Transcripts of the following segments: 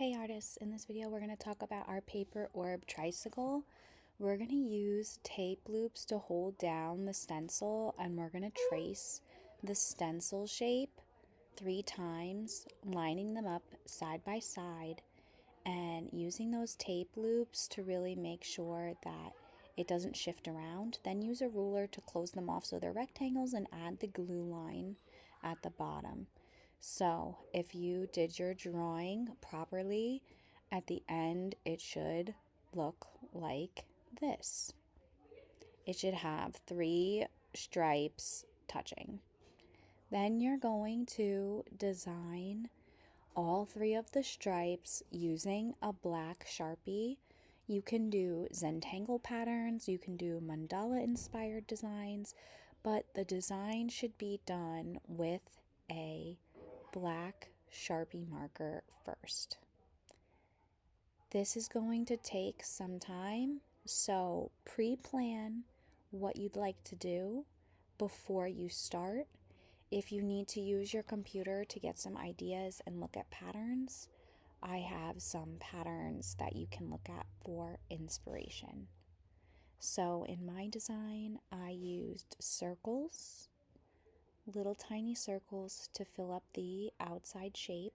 Hey artists, in this video we're going to talk about our paper orb tricycle. We're going to use tape loops to hold down the stencil, and we're going to trace the stencil shape 3 times, lining them up side by side and using those tape loops to really make sure that it doesn't shift around. Then use a ruler to close them off so they're rectangles and add the glue line at the bottom. So if you did your drawing properly, at the end it should look like this. It should have 3 stripes touching. Then you're going to design all 3 of the stripes using a black Sharpie. You can do Zentangle patterns, you can do mandala inspired designs, but the design should be done with a black Sharpie marker first. This is going to take some time, so pre-plan what you'd like to do before you start. If you need to use your computer to get some ideas and look at patterns, I have some patterns that you can look at for inspiration. So in my design, I used circles, little tiny circles to fill up the outside shape,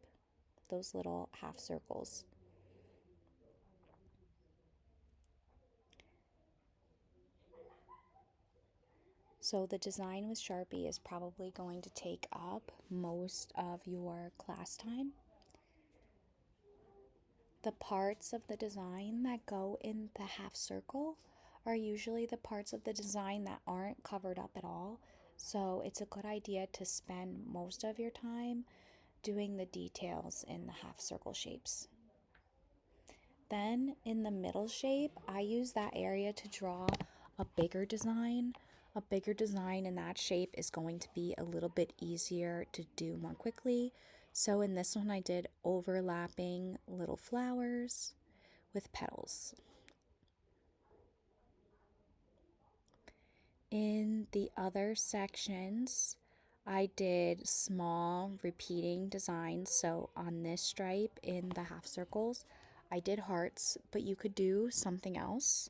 those little half circles. So the design with Sharpie is probably going to take up most of your class time. The parts of the design that go in the half circle are usually the parts of the design that aren't covered up at all. So it's a good idea to spend most of your time doing the details in the half circle shapes. Then in the middle shape, I use that area to draw a bigger design. A bigger design in that shape is going to be a little bit easier to do more quickly. So in this one, I did overlapping little flowers with petals. In the other sections, I did small repeating designs. So on this stripe in the half circles, I did hearts, but you could do something else.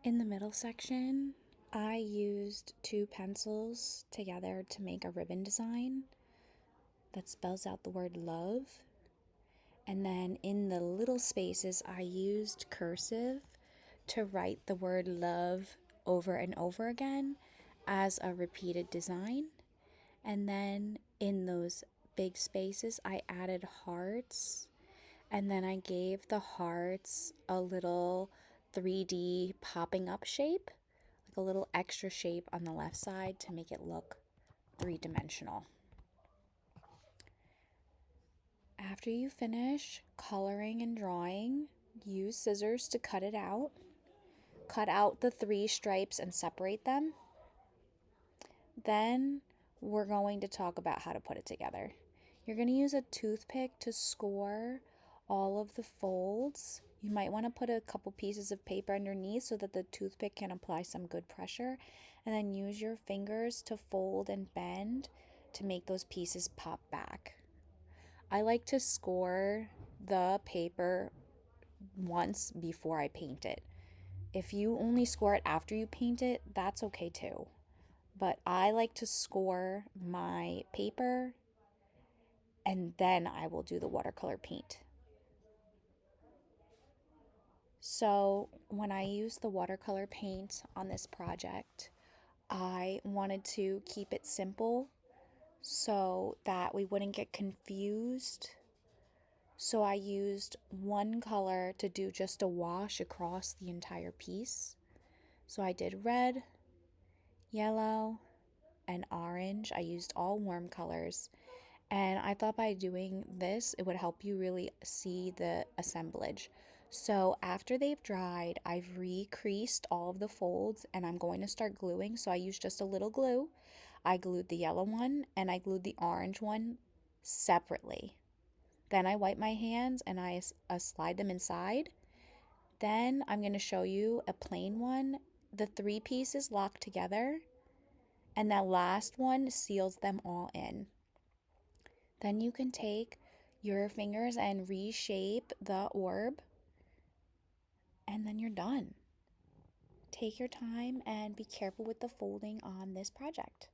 In the middle section, I used 2 pencils together to make a ribbon design that spells out the word love. And then in the little spaces, I used cursive to write the word love over and over again as a repeated design. And then in those big spaces, I added hearts. And then I gave the hearts a little 3D popping up shape, like a little extra shape on the left side to make it look 3-dimensional. After you finish coloring and drawing, use scissors to cut it out. Cut out the 3 stripes and separate them. Then we're going to talk about how to put it together. You're going to use a toothpick to score all of the folds. You might want to put a couple pieces of paper underneath so that the toothpick can apply some good pressure, and then use your fingers to fold and bend to make those pieces pop back. I like to score the paper once before I paint it. If you only score it after you paint it, that's okay too. But I like to score my paper and then I will do the watercolor paint. So when I used the watercolor paint on this project, I wanted to keep it simple so that we wouldn't get confused. So I used one color to do just a wash across the entire piece. So I did red, yellow, and orange. I used all warm colors. And I thought by doing this, it would help you really see the assemblage. So after they've dried, I've re-creased all of the folds and I'm going to start gluing. So I used just a little glue. I glued the yellow one and I glued the orange one separately. Then I wipe my hands and I slide them inside. Then I'm going to show you a plain one. The three pieces lock together and that last one seals them all in. Then you can take your fingers and reshape the orb, and then you're done. Take your time and be careful with the folding on this project.